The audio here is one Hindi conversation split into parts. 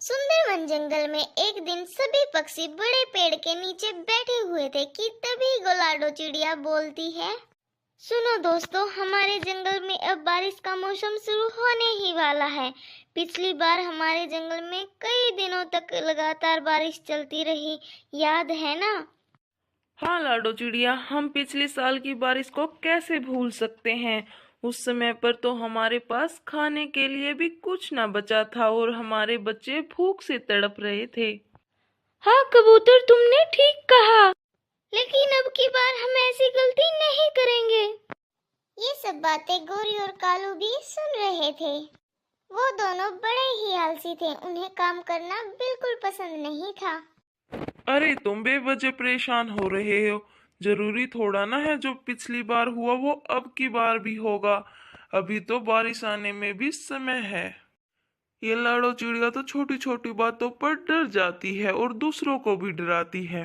सुंदरवन जंगल में एक दिन सभी पक्षी बड़े पेड़ के नीचे बैठे हुए थे कि तभी गोलाडो चिड़िया बोलती है। सुनो दोस्तों, हमारे जंगल में अब बारिश का मौसम शुरू होने ही वाला है। पिछली बार हमारे जंगल में कई दिनों तक लगातार बारिश चलती रही, याद है ना? हाँ लाडो चिड़िया, हम पिछले साल की बारिश को कैसे भूल सकते हैं। उस समय पर तो हमारे पास खाने के लिए भी कुछ ना बचा था और हमारे बच्चे भूख से तड़प रहे थे। हाँ कबूतर, तुमने ठीक कहा। लेकिन अब की बार हम ऐसी गलती नहीं करेंगे। ये सब बातें गोरी और कालू भी सुन रहे थे। वो दोनों बड़े ही आलसी थे, उन्हें काम करना बिल्कुल पसंद नहीं था। अरे तुम बेवजह परेशान हो रहे हो। जरूरी थोड़ा ना है जो पिछली बार हुआ वो अब की बार भी होगा। अभी तो बारिश आने में भी समय है। ये लाडो चिड़िया तो छोटी छोटी बातों पर डर जाती है और दूसरों को भी डराती है।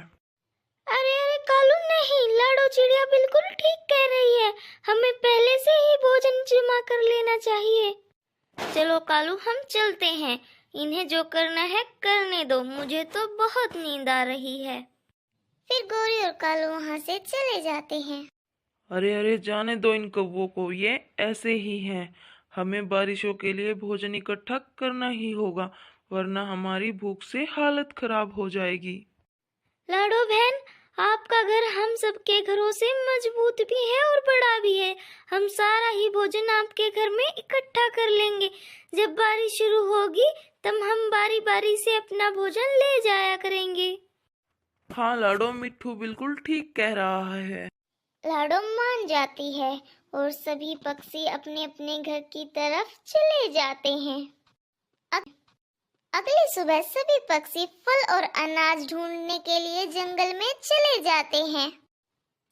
अरे अरे कालू, नहीं, लाडो चिड़िया बिल्कुल ठीक कह रही है। हमें पहले से ही भोजन जमा कर लेना चाहिए। चलो कालू, हम चलते हैं। इन्हें जो करना है करने दो, मुझे तो बहुत नींद आ रही है। फिर गोरी और कालू वहाँ से चले जाते हैं। अरे अरे, जाने दो इन कौवों को, ये ऐसे ही हैं। हमें बारिशों के लिए भोजन इकट्ठा करना ही होगा, वरना हमारी भूख से हालत खराब हो जाएगी। लाडो बहन, आपका घर हम सबके घरों से मजबूत भी है और बड़ा भी है। हम सारा ही भोजन आपके घर में इकट्ठा कर लेंगे। जब बारिश शुरू होगी तब हम बारी बारी से अपना भोजन ले जाया करेंगे। हाँ लाडो, मिट्ठू बिल्कुल ठीक कह रहा है। लाडो मान जाती है और सभी पक्षी अपने अपने घर की तरफ चले जाते हैं। अगली सुबह सभी पक्षी फल और अनाज ढूंढने के लिए जंगल में चले जाते हैं।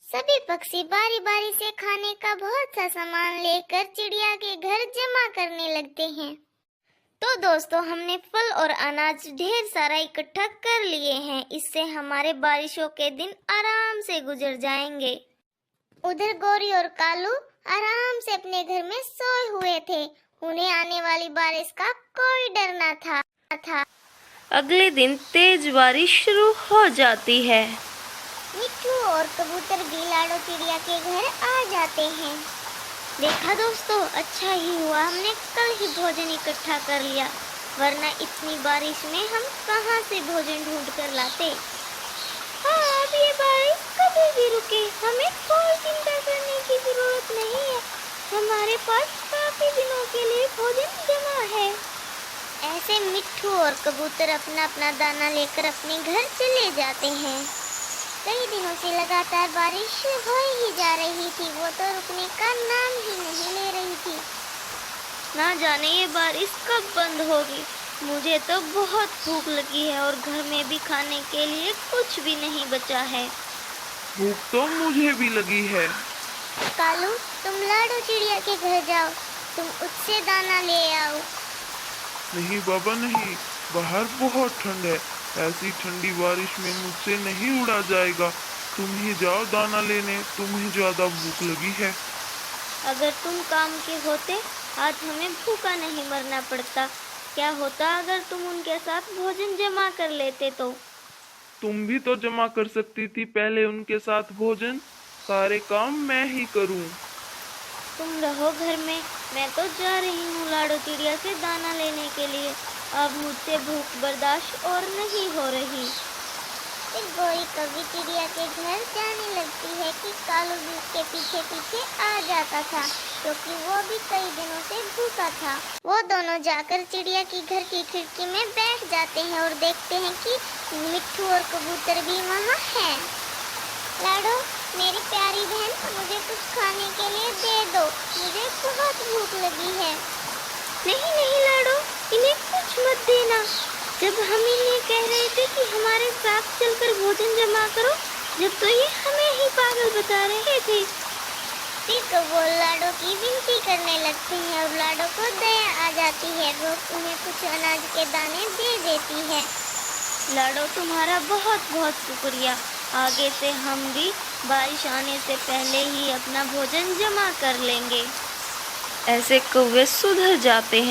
सभी पक्षी बारी बारी से खाने का बहुत सा सामान लेकर चिड़िया के घर जमा करने लगते हैं। तो दोस्तों, हमने फल और अनाज ढेर सारा इकट्ठा कर लिए हैं। इससे हमारे बारिशों के दिन आराम से गुजर जाएंगे। उधर गोरी और कालू आराम से अपने घर में सोए हुए थे। उन्हें आने वाली बारिश का कोई डर न था। अगले दिन तेज बारिश शुरू हो जाती है। मिट्ठू और कबूतर भी लाडो चिड़िया के घर आ जाते हैं। देखा दोस्तों, अच्छा ही हुआ हमने कल ही भोजन इकट्ठा कर लिया, वरना इतनी बारिश में हम कहाँ से भोजन ढूंढ कर लाते। हाँ, अब ये बारिश कभी भी रुके, हमें कोई चिंता करने की जरूरत नहीं है। हमारे पास काफी दिनों के लिए भोजन जमा है। ऐसे मिट्ठू और कबूतर अपना अपना दाना लेकर अपने घर चले जाते हैं। कई दिनों से लगातार बारिश हो ही जा रही थी, वो तो रुकने का नाम ही नहीं ले रही थी। ना जाने ये बारिश कब बंद होगी। मुझे तो बहुत भूख लगी है और घर में भी खाने के लिए कुछ भी नहीं बचा है। भूख तो मुझे भी लगी है। कालू, तुम लाडो चिड़िया के घर जाओ, तुम उससे दाना ले आओ। नहीं बाबा नहीं, बाहर बहुत ठंड है। ऐसी ठंडी बारिश में मुझसे नहीं उड़ा जाएगा। तुम ही जाओ दाना लेने, तुम्हें ज्यादा भूख लगी है। अगर तुम काम के होते, आज हमें भूखा नहीं मरना पड़ता। क्या होता अगर तुम उनके साथ भोजन जमा कर लेते तो? तुम भी तो जमा कर सकती थी पहले उनके साथ भोजन। सारे काम मैं ही करूं। तुम रहो घर में, मैं तो जा रही हूँ लाडो चिड़िया से दाना लेने के लिए। अब मुझसे भूख बर्दाश्त और नहीं हो रही। फिर गोरी कभी चिड़िया के घर जाने लगती है कि कालू भी उसके पीछे पीछे आ जाता था, क्योंकि वो भी कई दिनों से भूखा था। वो दोनों जाकर चिड़िया की घर की खिड़की में बैठ जाते हैं और देखते हैं कि मिट्ठू और कबूतर भी वहाँ हैं। लाडो, मेरी प्यारी बहन, मुझे कुछ खाने के लिए दे दो, मुझे बहुत भूख लगी है। नहीं नहीं लाडो, इन्हें कुछ मत देना। जब हम इन्हें कह रहे थे कि हमारे साथ चलकर भोजन जमा करो, जब तो ये हमें ही पागल बता रहे थे। फिर वो लाडो की विनती करने लगते हैं और लाडो को दया आ जाती है। वो उन्हें कुछ अनाज के दाने दे देती है। लाडो, तुम्हारा बहुत बहुत शुक्रिया। आगे से हम भी बारिश आने से पहले ही अपना भोजन जमा कर लेंगे। ऐसे कौवे सुधर जाते हैं।